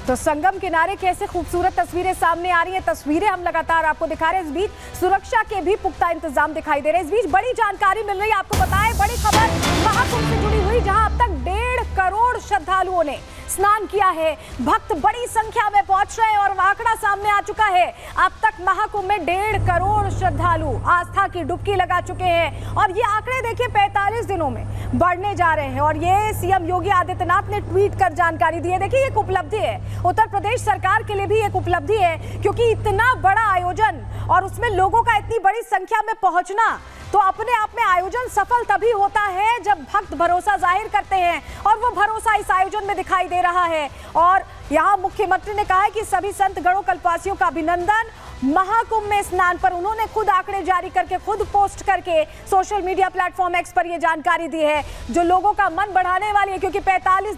तो संगम किनारे कैसे खूबसूरत तस्वीरें सामने आ रही हैं, तस्वीरें हम लगातार आपको दिखा रहे हैं। इस बीच सुरक्षा के भी पुख्ता इंतजाम दिखाई दे रहे हैं। इस बीच बड़ी जानकारी मिल रही है, आपको बताएं बड़ी खबर महाकुंभ से जुड़ी हुई, जहां अब तक 1.5 करोड़ श्रद्धालुओं ने स्नान किया है। भक्त बड़ी संख्या में पहुंच रहे हैं और आंकड़ा सामने आ चुका है। अब तक महाकुंभ में 1.5 करोड़ श्रद्धालु आस्था की डुबकी लगा चुके हैं और ये आंकड़े देखिए 45 दिनों में बढ़ने जा रहे हैं। और ये सीएम योगी आदित्यनाथ ने ट्वीट कर जानकारी दी है। देखिए एक उपलब्धि है, उत्तर प्रदेश सरकार के लिए भी एक उपलब्धि है, क्योंकि इतना बड़ा आयोजन और उसमें लोगों का इतनी बड़ी संख्या में पहुंचना, तो अपने आप में आयोजन सफल तभी होता है जब भक्त भरोसा जाहिर करते हैं और वो भरोसा इस आयोजन में दिखाई दे रहा है। और यहाँ मुख्यमंत्री ने कहा है कि सभी संत गणों कल्पवासियों का अभिनंदन। महाकुंभ में स्नान पर उन्होंने खुद आंकड़े जारी करके, खुद पोस्ट करके सोशल मीडिया प्लेटफॉर्म एक्स पर ये जानकारी दी है, जो लोगों का मन बढ़ाने वाली है, क्योंकि 45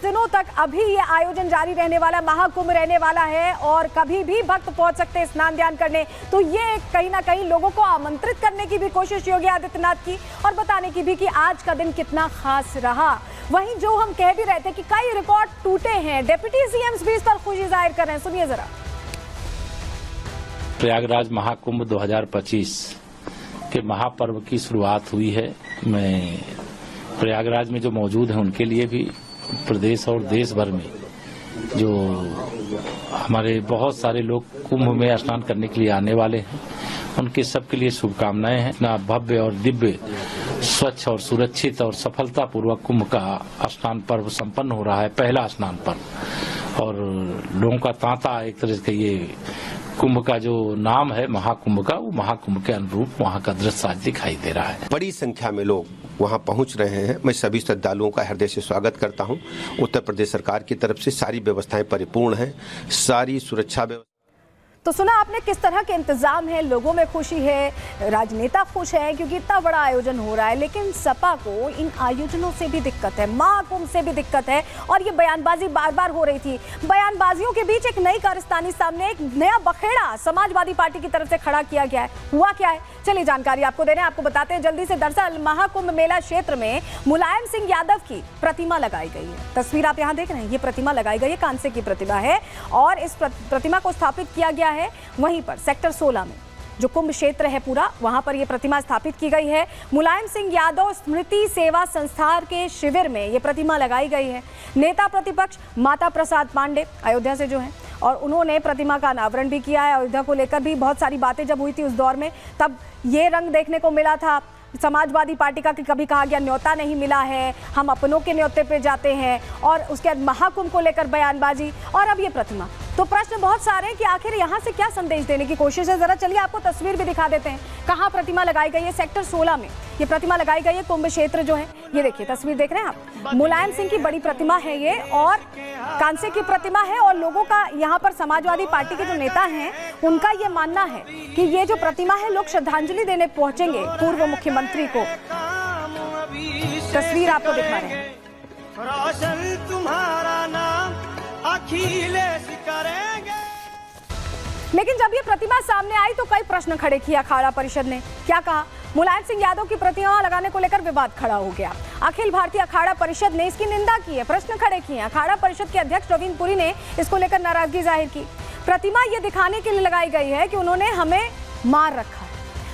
दिनों तक अभी ये आयोजन जारी रहने वाला, महाकुंभ रहने वाला है और कभी भी भक्त पहुंच सकते हैं स्नान ध्यान करने। तो ये कहीं ना कहीं लोगों को आमंत्रित करने की भी कोशिश योगी आदित्यनाथ की और बताने की भी कि आज का दिन कितना खास रहा। वहीं जो हम कह भी रहे थे कि कई रिकॉर्ड टूटे हैं, डिप्टी सीएम्स भी इस पर खुशी जाहिर कर रहे हैं, सुनिए जरा। प्रयागराज महाकुंभ 2025 के महापर्व की शुरुआत हुई है। मैं प्रयागराज में जो मौजूद हैं उनके लिए भी, प्रदेश और देश भर में जो हमारे बहुत सारे लोग कुंभ में स्नान करने के लिए आने वाले हैं, उनके सबके लिए शुभकामनाएं हैं। इतना भव्य और दिव्य, स्वच्छ और सुरक्षित और सफलतापूर्वक कुंभ का स्नान पर्व संपन्न हो रहा है, पहला स्नान पर्व। और लोगों का तांता, एक तरह से ये कुंभ का जो नाम है महाकुंभ का, वो महाकुंभ के अनुरूप वहाँ का दृश्य आज दिखाई दे रहा है। बड़ी संख्या में लोग वहाँ पहुँच रहे हैं। मैं सभी श्रद्धालुओं का हृदय से स्वागत करता हूँ। उत्तर प्रदेश सरकार की तरफ से सारी व्यवस्थाएं परिपूर्ण हैं, सारी सुरक्षा व्यवस्था। तो सुना आपने किस तरह के इंतजाम है, लोगों में खुशी है, राजनेता खुश है क्योंकि इतना बड़ा आयोजन हो रहा है। लेकिन सपा को इन आयोजनों से भी दिक्कत है, महाकुंभ से भी दिक्कत है और ये बयानबाजी बार बार हो रही थी। बयानबाजियों के बीच एक नई कारस्तानी सामने, एक नया बखेड़ा समाजवादी पार्टी की तरफ से खड़ा किया गया है। हुआ क्या है, चलिए जानकारी आपको दे रहे हैं, आपको बताते हैं जल्दी से। दरअसल महाकुंभ मेला क्षेत्र में मुलायम सिंह यादव की प्रतिमा लगाई गई है। तस्वीर आप यहाँ देख रहे हैं, ये प्रतिमा लगाई गई है, कांसे की प्रतिमा है और इस प्रतिमा को स्थापित किया गया है वहीं पर सेक्टर 16 में, जो कुंभ क्षेत्र है पूरा, वहां पर यह प्रतिमा स्थापित की गई है। मुलायम सिंह यादव स्मृति सेवा संस्थान के शिविर में यह प्रतिमा लगाई गई है। नेता प्रतिपक्ष माता प्रसाद पांडे अयोध्या से जो है, और उन्होंने प्रतिमा का अनावरण भी किया है। अयोध्या को लेकर भी बहुत सारी बातें जब हुई थी उस दौर में, तब ये रंग देखने को मिला था समाजवादी पार्टी का कि कभी कहा गया न्योता नहीं मिला है, हम अपनों के न्योते पे जाते हैं, और उसके बाद महाकुंभ को लेकर बयानबाजी और अब ये प्रतिमा। तो प्रश्न बहुत सारे हैं कि आखिर यहाँ से क्या संदेश देने की कोशिश है। जरा चलिए आपको तस्वीर भी दिखा देते हैं, कहाँ प्रतिमा लगाई गई है। सेक्टर 16 में ये प्रतिमा लगाई गई है, कुंभ क्षेत्र जो है, ये देखिए तस्वीर देख रहे हैं आप। मुलायम सिंह की बड़ी प्रतिमा है ये और कांसे की प्रतिमा है, और लोगों का यहाँ पर समाजवादी पार्टी के जो नेता हैं उनका ये मानना है कि ये जो प्रतिमा है, लोग श्रद्धांजलि देने पहुंचेंगे पूर्व मुख्यमंत्री को। तस्वीर आपको दिखा रहे हैं। तुम्हारा नाम अखिलेश करेंगे। लेकिन जब ये प्रतिमा सामने आई तो कई प्रश्न खड़े किए अखाड़ा परिषद ने। क्या कहा, मुलायम सिंह यादव की प्रतिमा लगाने को लेकर विवाद खड़ा हो गया। अखिल भारतीय अखाड़ा परिषद ने इसकी निंदा की है, प्रश्न खड़े किए। अखाड़ा परिषद के अध्यक्ष रवीन पुरी ने इसको लेकर नाराजगी जाहिर की। प्रतिमा ये दिखाने के लिए लगाई गई है कि उन्होंने हमें मार रखा है,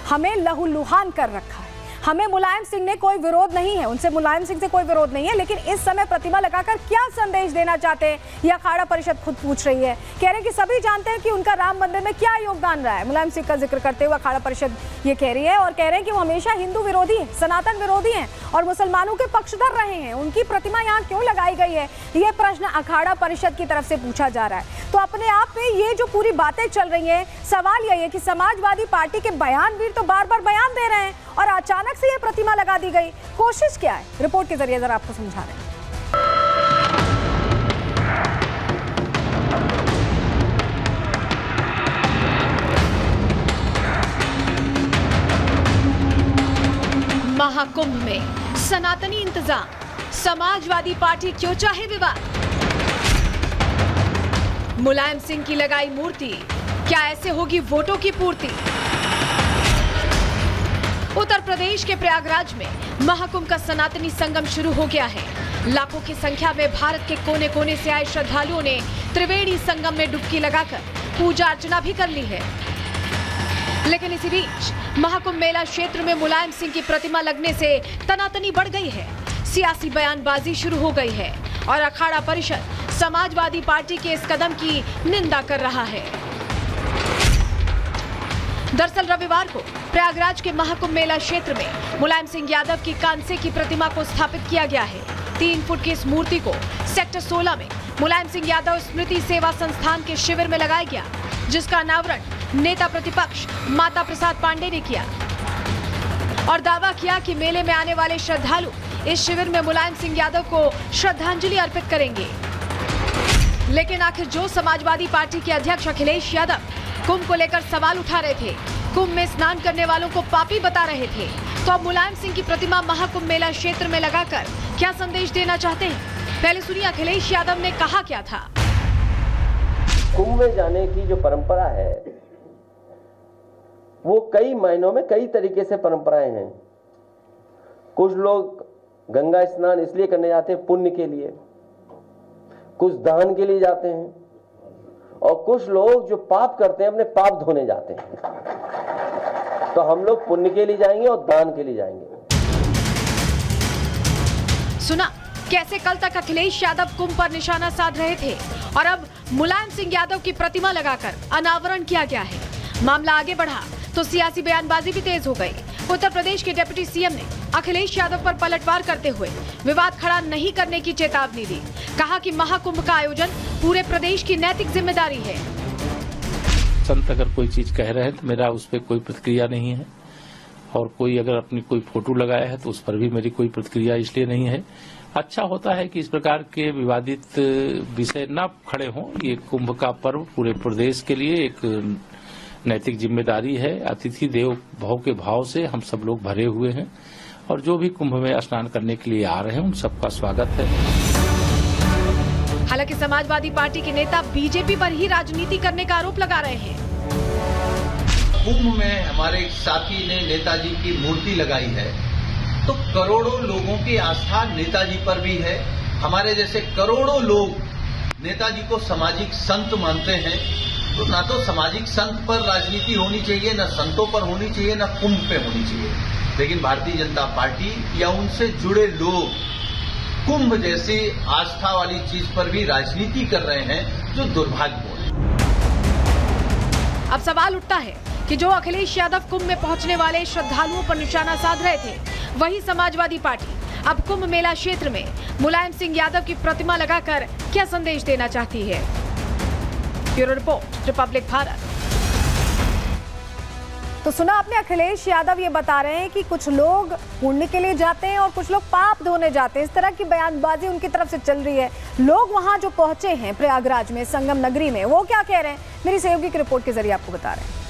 हमें लहूलुहान कर रखा है, हमें मुलायम सिंह ने कोई विरोध नहीं है, उनसे मुलायम सिंह से कोई विरोध नहीं है। लेकिन इस समय प्रतिमा लगाकर क्या संदेश देना चाहते हैं, ये अखाड़ा परिषद खुद पूछ रही है। कह रहे हैं कि सभी जानते हैं कि उनका राम मंदिर में क्या योगदान रहा है। मुलायम सिंह का जिक्र करते हुए अखाड़ा परिषद ये कह रही है और कह रहे हैं कि वो हमेशा हिंदू विरोधी हैं, सनातन विरोधी हैं और मुसलमानों के पक्षधर रहे हैं। उनकी प्रतिमा यहाँ क्यों लगाई गई है, ये प्रश्न अखाड़ा परिषद की तरफ से पूछा जा रहा है। तो अपने आप में ये जो पूरी बातें चल रही हैं, सवाल यही है कि समाजवादी पार्टी के बयानवीर तो बार बार बयान दे रहे हैं और अचानक से ये प्रतिमा लगा दी गई, कोशिश क्या है, रिपोर्ट के जरिए जरा आपको समझा रहे हैं। महाकुंभ में सनातनी इंतजाम, समाजवादी पार्टी क्यों चाहे विवाद। मुलायम सिंह की लगाई मूर्ति, क्या ऐसे होगी वोटों की पूर्ति। उत्तर प्रदेश के प्रयागराज में महाकुंभ का सनातनी संगम शुरू हो गया है। लाखों की संख्या में भारत के कोने कोने से आए श्रद्धालुओं ने त्रिवेणी संगम में डुबकी लगाकर पूजा अर्चना भी कर ली है। लेकिन इसी बीच महाकुंभ मेला क्षेत्र में मुलायम सिंह की प्रतिमा लगने से तनातनी बढ़ गई है, सियासी बयानबाजी शुरू हो गई है और अखाड़ा परिषद समाजवादी पार्टी के इस कदम की निंदा कर रहा है। दरअसल रविवार को प्रयागराज के महाकुंभ मेला क्षेत्र में मुलायम सिंह यादव की कांसे की प्रतिमा को स्थापित किया गया है। 3 फुट की इस मूर्ति को सेक्टर 16 में मुलायम सिंह यादव स्मृति सेवा संस्थान के शिविर में लगाया गया, जिसका अनावरण नेता प्रतिपक्ष माता प्रसाद पांडे ने किया और दावा किया कि मेले में आने वाले श्रद्धालु इस शिविर में मुलायम सिंह यादव को श्रद्धांजलि अर्पित करेंगे। लेकिन आखिर जो समाजवादी पार्टी के अध्यक्ष अखिलेश यादव कुंभ को लेकर सवाल उठा रहे थे, कुंभ में स्नान करने वालों को पापी बता रहे थे, तो अब मुलायम सिंह की प्रतिमा महाकुंभ मेला क्षेत्र में लगाकर क्या संदेश देना चाहते हैं? पहले सुनिए अखिलेश यादव ने कहा क्या था। कुंभ में जाने की जो परंपरा है वो कई मायनों में कई तरीके से परंपराएं हैं। कुछ लोग गंगा स्नान इसलिए करने जाते हैं पुण्य के लिए, कुछ दान के लिए जाते हैं और कुछ लोग जो पाप करते हैं अपने पाप धोने जाते हैं। तो हम लोग पुण्य के लिए जाएंगे और दान के लिए जाएंगे। सुना कैसे कल तक अखिलेश यादव कुंभ पर निशाना साध रहे थे और अब मुलायम सिंह यादव की प्रतिमा लगाकर अनावरण किया गया है। मामला आगे बढ़ा तो सियासी बयानबाजी भी तेज हो गई। उत्तर प्रदेश के डिप्टी सीएम ने अखिलेश यादव पर पलटवार करते हुए विवाद खड़ा नहीं करने की चेतावनी दी। कहा कि महाकुंभ का आयोजन पूरे प्रदेश की नैतिक जिम्मेदारी है। संत अगर कोई चीज कह रहे हैं तो मेरा उस पर कोई प्रतिक्रिया नहीं है, और कोई अगर अपनी कोई फोटो लगाया है तो उस पर भी मेरी कोई प्रतिक्रिया इसलिए नहीं है। अच्छा होता है कि इस प्रकार के विवादित विषय न खड़े हों। ये कुंभ का पर्व पूरे प्रदेश के लिए एक नैतिक जिम्मेदारी है। अतिथि देव भव के भाव से हम सब लोग भरे हुए हैं और जो भी कुंभ में स्नान करने के लिए आ रहे हैं उन सबका स्वागत है। हालांकि समाजवादी पार्टी के नेता बीजेपी पर ही राजनीति करने का आरोप लगा रहे हैं। कुंभ में हमारे एक साथी ने नेताजी की मूर्ति लगाई है तो करोड़ों लोगों की आस्था नेताजी पर भी है। हमारे जैसे करोड़ों लोग नेताजी को सामाजिक संत मानते हैं, तो ना तो सामाजिक संत पर राजनीति होनी चाहिए, न संतों पर होनी चाहिए, न कुंभ पे होनी चाहिए। लेकिन भारतीय जनता पार्टी या उनसे जुड़े लोग कुंभ जैसी आस्था वाली चीज पर भी राजनीति कर रहे हैं, जो दुर्भाग्यपूर्ण है। अब सवाल उठता है कि जो अखिलेश यादव कुंभ में पहुंचने वाले श्रद्धालुओं पर निशाना साध रहे थे, वही समाजवादी पार्टी अब कुंभ मेला क्षेत्र में मुलायम सिंह यादव की प्रतिमा लगाकर क्या संदेश देना चाहती है? Bureau report, Republic Bharat. तो सुना आपने, अखिलेश यादव ये बता रहे हैं कि कुछ लोग पुण्य के लिए जाते हैं और कुछ लोग पाप धोने जाते हैं। इस तरह की बयानबाजी उनकी तरफ से चल रही है। लोग वहां जो पहुंचे हैं प्रयागराज में, संगम नगरी में, वो क्या कह रहे हैं, मेरी सहयोगी की रिपोर्ट के जरिए आपको बता रहे हैं।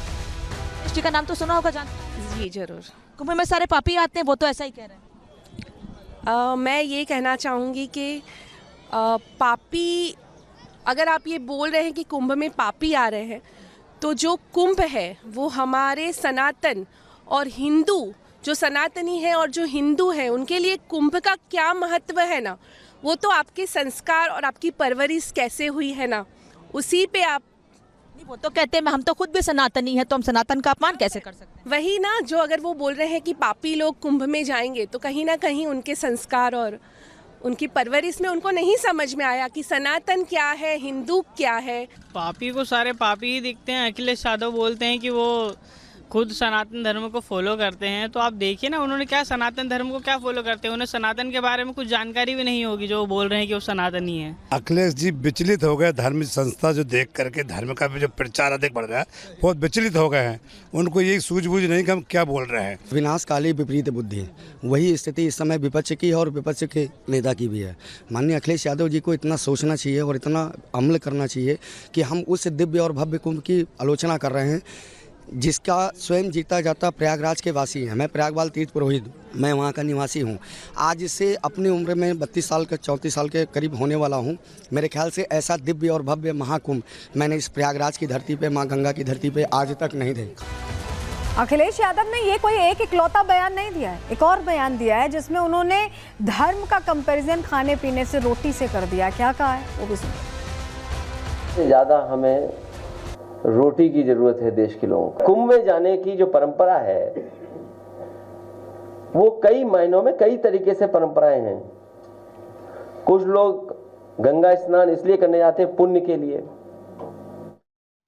का नाम तो सुना होगा जान? जी जरूर। कुंभ में सारे पापी आते हैं, वो तो ऐसा ही कह रहे हैं। मैं ये कहना चाहूँगी कि पापी, अगर आप ये बोल रहे हैं कि कुंभ में पापी आ रहे हैं, तो जो कुंभ है वो हमारे सनातन और हिंदू, जो सनातनी है और जो हिंदू है, उनके लिए कुंभ का क्या महत्व है ना, वो तो आपके संस्कार और आपकी परवरिश कैसे हुई है ना, उसी पे आप। नहीं, वो तो कहते हैं हम तो खुद भी सनातनी है, तो हम सनातन का अपमान कैसे कर सकते हैं? वही ना, जो अगर वो बोल रहे हैं कि पापी लोग कुंभ में जाएंगे, तो कहीं ना कहीं उनके संस्कार और उनकी परवरिश में उनको नहीं समझ में आया कि सनातन क्या है, हिंदू क्या है। पापी को सारे पापी ही दिखते हैं। अखिलेश यादव बोलते हैं कि वो खुद सनातन धर्म को फॉलो करते हैं, तो आप देखिए ना उन्होंने क्या सनातन धर्म को क्या फॉलो करते हैं। उन्हें सनातन के बारे में कुछ जानकारी भी नहीं होगी, जो वो बोल रहे हैं कि वो सनातनी है। अखिलेश जी विचलित हो गए, धार्मिक संस्था जो देख करके धर्म का भी जो प्रचार अधिक बढ़ रहा है, बहुत विचलित हो गए हैं। उनको यही सूझबूझ नहीं कि हम क्या बोल रहे हैं। विनाशकाली विपरीत बुद्धि, वही स्थिति इस समय विपक्ष की है और विपक्ष के नेता की भी है। माननीय अखिलेश यादव जी को इतना सोचना चाहिए और इतना अमल करना चाहिए कि हम उस दिव्य और भव्य कुंभ की आलोचना कर रहे हैं जिसका स्वयं जीता जाता प्रयागराज के वासी हैं। मैं प्रयागवाल तीर्थ पुरोहित, मैं वहाँ का निवासी हूँ। आज से अपनी उम्र में 32 साल के 34 साल के करीब होने वाला हूँ। मेरे ख्याल से ऐसा दिव्य और भव्य महाकुंभ मैंने इस प्रयागराज की धरती पे, माँ गंगा की धरती पे आज तक नहीं देखा। अखिलेश यादव ने ये कोई एक इकलौता बयान नहीं दिया है, एक और बयान दिया है जिसमें उन्होंने धर्म का कंपैरिजन खाने पीने से, रोटी से कर दिया। क्या कहा है वो भी सुनिए। ज्यादा हमें रोटी की जरूरत है देश के लोगों को। कुंभ में जाने की जो परंपरा है वो कई मायनों में कई तरीके से परंपराएं हैं। कुछ लोग गंगा स्नान इसलिए करने जाते हैं पुण्य के लिए,